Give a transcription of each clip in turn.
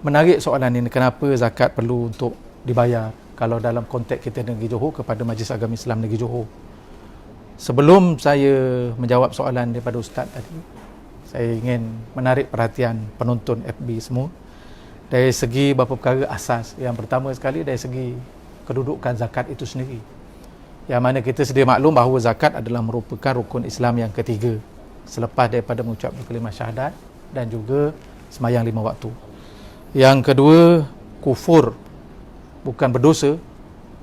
menarik soalan ini, kenapa zakat perlu untuk dibayar kalau dalam konteks kita Negeri Johor kepada Majlis Agama Islam Negeri Johor. Sebelum saya menjawab soalan daripada Ustaz tadi, saya ingin menarik perhatian penonton FB semua dari segi beberapa perkara asas. Yang pertama sekali dari segi kedudukan zakat itu sendiri, yang mana kita sedia maklum bahawa zakat adalah merupakan rukun Islam yang ketiga selepas daripada mengucapkan kalimah syahadat dan juga sembahyang 5 waktu. Yang kedua, kufur, bukan berdosa,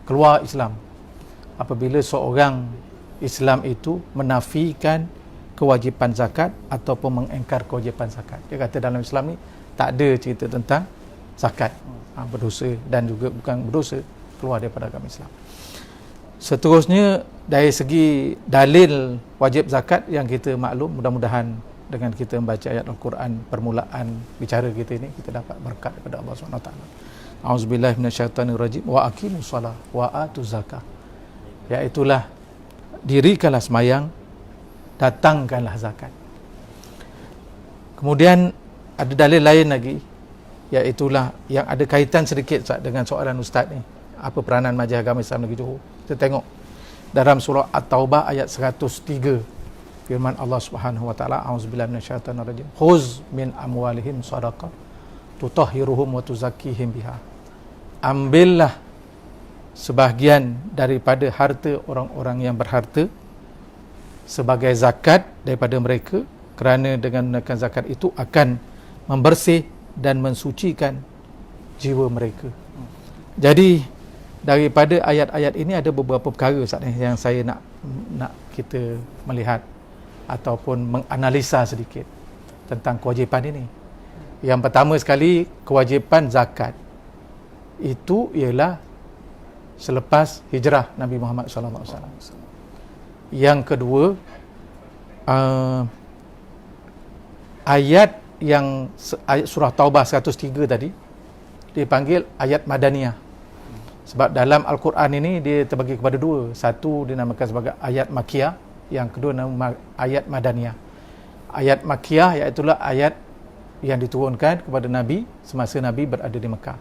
keluar Islam apabila seorang Islam itu menafikan kewajipan zakat ataupun mengingkar kewajipan zakat. Dia kata dalam Islam ni tak ada cerita tentang zakat, berdosa dan juga bukan berdosa, keluar daripada agama Islam. Seterusnya dari segi dalil wajib zakat yang kita maklum, mudah-mudahan dengan kita membaca ayat Al-Quran permulaan bicara kita ini, kita dapat berkat daripada Allah SWT. A'udzubillahi minasyaitanirrajim wa aqimus shalah wa atuz zakah. Iaitulah dirikanlah sembahyang, datangkanlah zakat. Kemudian ada dalil lain lagi, iaitulah yang ada kaitan sedikit dengan soalan Ustaz ni, apa peranan Majlis Agama Islam Negeri Johor. Kita tengok dalam surah At-Taubah ayat 103, firman Allah Subhanahu wa taala, a'udzubillahi minasyaitanirrajim, khuz min amwalihim shadaqah tutahhiruhum wa tuzakkihim biha. Ambillah sebahagian daripada harta orang-orang yang berharta sebagai zakat daripada mereka, kerana dengan menaikkan zakat itu akan membersih dan mensucikan jiwa mereka. Jadi daripada ayat-ayat ini ada beberapa perkara yang saya nak kita melihat ataupun menganalisa sedikit tentang kewajipan ini. Yang pertama sekali, kewajipan zakat itu ialah selepas hijrah Nabi Muhammad SAW. Yang kedua, ayat surah Taubah 103 tadi dipanggil ayat Madaniyah. Sebab dalam Al-Quran ini dia terbagi kepada dua. Satu dinamakan sebagai ayat Makkiyah, yang kedua nama ayat Madaniyah. Ayat Makkiyah iaitulah ayat yang diturunkan kepada Nabi semasa Nabi berada di Mekah.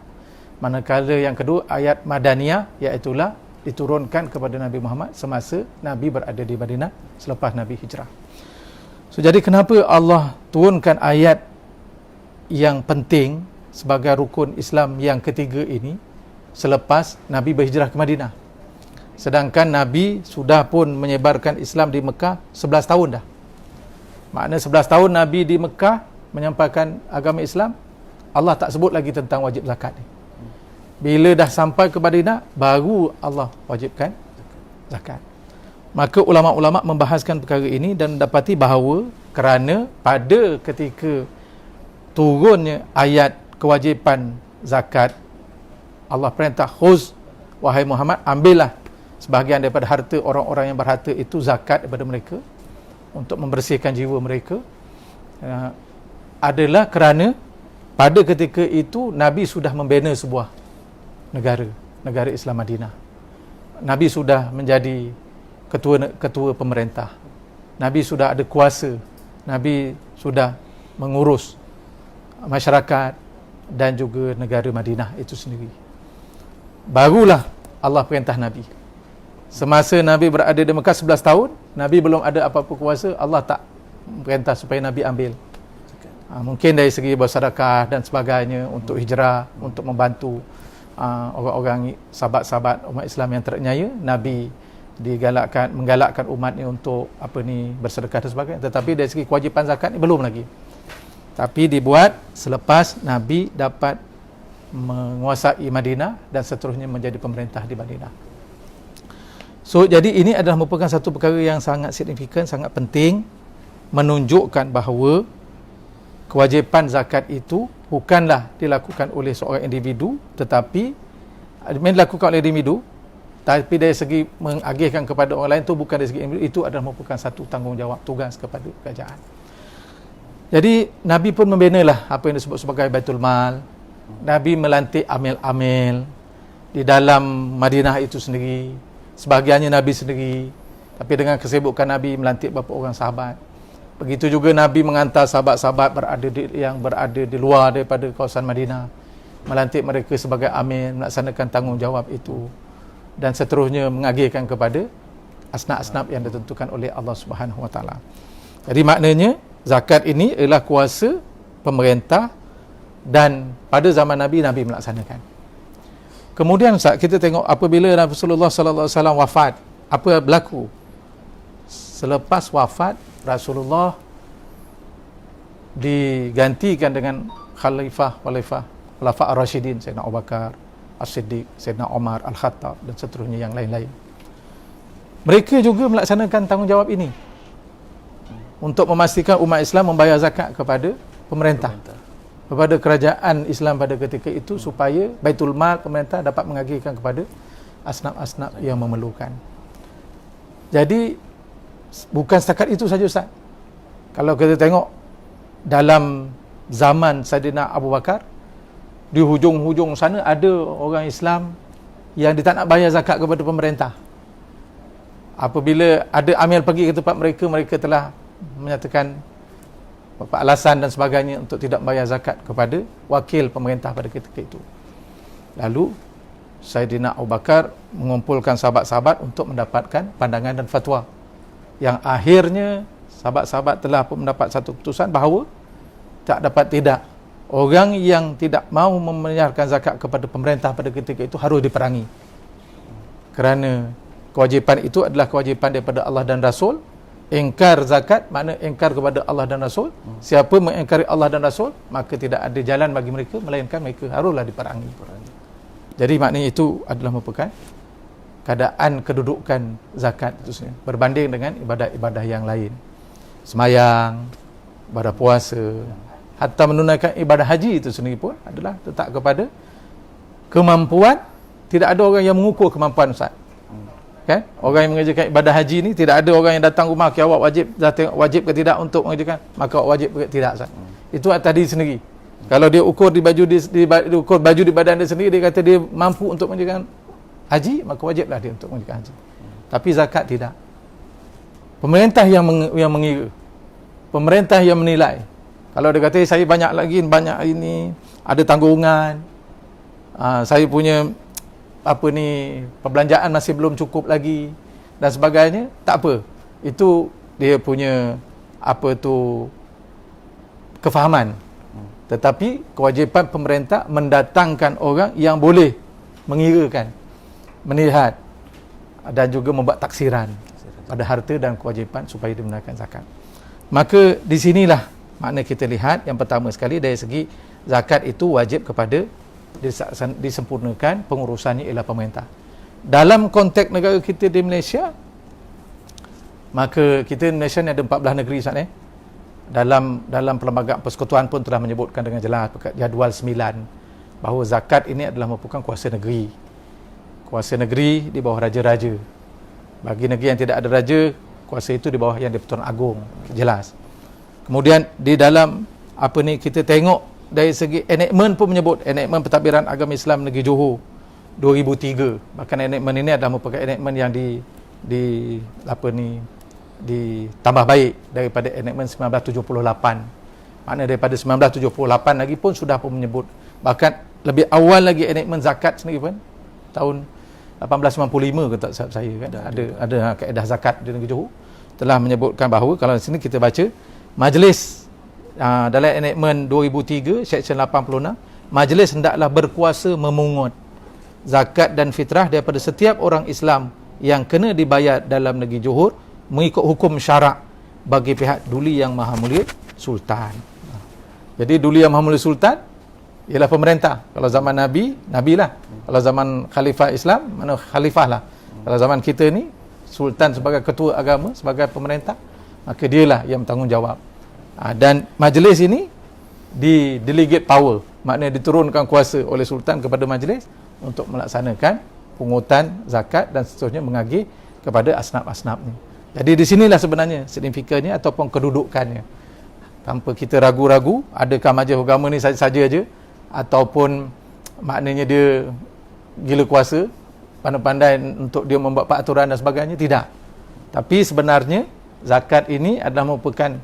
Manakala yang kedua ayat Madaniyah iaitulah diturunkan kepada Nabi Muhammad semasa Nabi berada di Madinah selepas Nabi hijrah. So, jadi kenapa Allah turunkan ayat yang penting sebagai rukun Islam yang ketiga ini selepas Nabi berhijrah ke Madinah? Sedangkan Nabi sudah pun menyebarkan Islam di Mekah 11 tahun dah. Makna 11 tahun Nabi di Mekah menyampaikan agama Islam, Allah tak sebut lagi tentang wajib zakat ni. Bila dah sampai ke Madinah, baru Allah wajibkan zakat. Maka ulama-ulama membahaskan perkara ini dan mendapati bahawa kerana pada ketika turunnya ayat kewajipan zakat, Allah perintah, khuz, wahai Muhammad, ambillah sebahagian daripada harta orang-orang yang berharta itu zakat daripada mereka untuk membersihkan jiwa mereka. Adalah kerana pada ketika itu Nabi sudah membina sebuah negara Islam Madinah. Nabi sudah menjadi ketua pemerintah. Nabi sudah ada kuasa. Nabi sudah mengurus masyarakat dan juga negara Madinah itu sendiri. Barulah Allah perintah Nabi. Semasa Nabi berada di Mekah 11 tahun, Nabi belum ada apa-apa kuasa, Allah tak perintah supaya Nabi ambil. Mungkin dari segi bersedekah dan sebagainya untuk hijrah, untuk membantu orang-orang sahabat-sahabat umat Islam yang ternyaya, Nabi menggalakkan umat ni untuk bersedekah dan sebagainya. Tetapi dari segi kewajipan zakat ni belum lagi. Tapi dibuat selepas Nabi dapat menguasai Madinah dan seterusnya menjadi pemerintah di Madinah. So, jadi ini adalah merupakan satu perkara yang sangat signifikan, sangat penting, menunjukkan bahawa kewajipan zakat itu bukanlah dilakukan oleh seorang individu, tetapi dilakukan oleh individu, tapi dari segi mengagihkan kepada orang lain itu bukan dari segi individu, itu adalah merupakan satu tanggungjawab tugas kepada kerajaan. Jadi Nabi pun membinalah apa yang disebut sebagai Baitul Mal. Nabi melantik amil-amil di dalam Madinah itu sendiri. Sebahagiannya Nabi sendiri, tapi dengan kesibukan Nabi melantik beberapa orang sahabat. Begitu juga Nabi mengantar sahabat-sahabat yang berada di luar daripada kawasan Madinah melantik mereka sebagai amir, melaksanakan tanggungjawab itu, dan seterusnya mengagihkan kepada asnaf-asnaf yang ditentukan oleh Allah Subhanahu Wa Taala. Jadi maknanya zakat ini ialah kuasa pemerintah, dan pada zaman Nabi, Nabi melaksanakan. Kemudian kita tengok apabila Rasulullah sallallahu alaihi wasallam wafat, apa berlaku? Selepas wafat Rasulullah digantikan dengan khalifah ar-Rashidin, Sayyidina Abu Bakar As-Siddiq, Sayyidina Umar Al-Khattab, dan seterusnya yang lain-lain. Mereka juga melaksanakan tanggungjawab ini untuk memastikan umat Islam membayar zakat kepada pemerintah, kepada kerajaan Islam pada ketika itu, supaya Baitul Mal pemerintah dapat mengagihkan kepada asnaf-asnaf yang memerlukan. Jadi bukan setakat itu saja, Ustaz. Kalau kita tengok dalam zaman Saidina Abu Bakar, di hujung-hujung sana ada orang Islam yang dia tak nak bayar zakat kepada pemerintah. Apabila ada amir pergi ke tempat mereka, mereka telah menyatakan alasan dan sebagainya untuk tidak bayar zakat kepada wakil pemerintah pada ketika itu. Lalu Saidina Abu Bakar mengumpulkan sahabat-sahabat untuk mendapatkan pandangan dan fatwa, yang akhirnya sahabat-sahabat telah pun mendapat satu keputusan bahawa tak dapat tidak, orang yang tidak mahu membayarkan zakat kepada pemerintah pada ketika itu harus diperangi, kerana kewajipan itu adalah kewajipan daripada Allah dan Rasul. Ingkar zakat makna ingkar kepada Allah dan Rasul. Siapa mengingkari Allah dan Rasul, maka tidak ada jalan bagi mereka melainkan mereka haruslah diperangi. Jadi maknanya itu adalah merupakan keadaan kedudukan zakat itu sendiri berbanding dengan ibadah-ibadah yang lain. Semayang, ibadah puasa, hatta menunaikan ibadah haji itu sendiri pun adalah letak kepada kemampuan. Tidak ada orang yang mengukur kemampuan, Ustaz. Kan? Orang yang mengerjakan ibadah haji ni, tidak ada orang yang datang rumah, okay, awak wajib ke tidak untuk mengerjakan, maka awak wajib ke tidak, Ustaz. Itu atas diri sendiri. Kalau dia ukur di baju ukur baju di badan dia sendiri, dia kata dia mampu untuk mengerjakan haji, maka wajiblah dia untuk mengerjakan haji. Tapi zakat tidak. Pemerintah yang mengira, pemerintah yang menilai. Kalau dia kata saya banyak ini, ada tanggungan, saya punya perbelanjaan masih belum cukup lagi dan sebagainya, tak apa. Itu dia punya kefahaman. Tetapi kewajipan pemerintah mendatangkan orang yang boleh mengirakan, melihat dan juga membuat taksiran pada harta dan kewajipan supaya dimenangkan zakat. Maka di sinilah makna kita lihat yang pertama sekali dari segi zakat itu wajib kepada disempurnakan pengurusannya ialah pemerintah. Dalam konteks negara kita di Malaysia, maka kita di Malaysia ni ada 14 negeri, Ustaz, dalam Perlembagaan Persekutuan pun telah menyebutkan dengan jelas jadual 9 bahawa zakat ini adalah merupakan kuasa negeri. Kuasa negeri di bawah raja-raja. Bagi negeri yang tidak ada raja, kuasa itu di bawah yang di-Pertuan Agong, jelas. Kemudian di dalam kita tengok dari segi enactment pun menyebut enactment Pentadbiran Agama Islam Negeri Johor 2003. Bahkan enactment ini adalah merupakan enactment yang ditambah baik daripada enactment 1978. Maknanya daripada 1978 lagi pun sudah pun menyebut, bahkan lebih awal lagi enactment zakat sendiri pun tahun 1895 ke tak sahabat saya kan, ada kaedah zakat di Negeri Johor telah menyebutkan bahawa kalau di sini kita baca majlis dalam enactment 2003 section 86, majlis hendaklah berkuasa memungut zakat dan fitrah daripada setiap orang Islam yang kena dibayar dalam negeri Johor mengikut hukum syarak bagi pihak Duli Yang Maha Mulia Sultan. Jadi Duli Yang Maha Mulia Sultan ialah pemerintah. Kalau zaman Nabi, Nabilah. Kalau zaman Khalifah Islam, mana Khalifah lah. Kalau zaman kita ni, Sultan sebagai ketua agama, sebagai pemerintah, maka dialah yang bertanggungjawab. Dan majlis ini di delegate power, maknanya diturunkan kuasa oleh Sultan kepada majlis untuk melaksanakan pungutan zakat dan seterusnya mengagih kepada asnaf-asnaf ni. Jadi di sinilah sebenarnya signifikannya ataupun kedudukannya. Tanpa kita ragu-ragu, adakah majlis agama ni saja-saja aja ataupun maknanya dia gila kuasa, pandai-pandai untuk dia membuat peraturan dan sebagainya, tidak. Tapi sebenarnya zakat ini adalah merupakan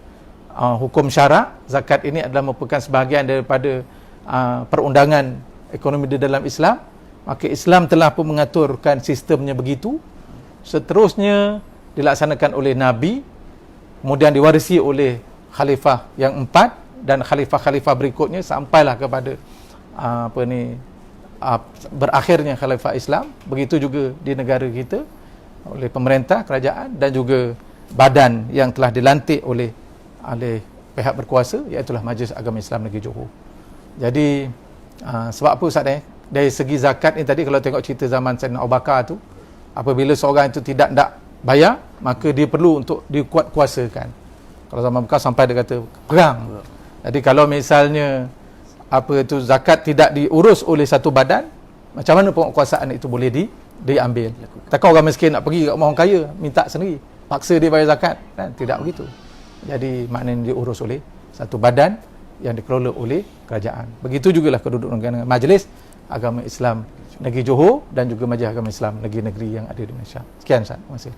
hukum syarak. Zakat ini adalah merupakan sebahagian daripada perundangan ekonomi di dalam Islam, maka Islam telah pun mengaturkan sistemnya begitu. Seterusnya dilaksanakan oleh Nabi, kemudian diwarisi oleh khalifah yang 4 dan khalifah-khalifah berikutnya sampailah kepada berakhirnya khalifah Islam. Begitu juga di negara kita oleh pemerintah, kerajaan dan juga badan yang telah dilantik oleh pihak berkuasa, iaitu Majlis Agama Islam Negeri Johor. Jadi sebab apa Ustaz dari segi zakat ni tadi, kalau tengok cerita zaman Saidina Abu Bakar tu, apabila seorang itu tidak bayar, maka dia perlu untuk dikuatkuasakan. Kalau zaman Abu Bakar sampai dia kata perang. Jadi kalau misalnya zakat tidak diurus oleh satu badan, macam mana penguatkuasaan itu boleh diambil? Takkan orang miskin nak pergi kat orang kaya minta sendiri, paksa dia bayar zakat, kan? Tidak begitu. Jadi maknanya diurus oleh satu badan yang dikelola oleh kerajaan. Begitu jugalah kedudukan Majlis Agama Islam Negeri Johor dan juga Majlis Agama Islam negeri-negeri yang ada di Malaysia. Sekian Ustaz. Terima kasih.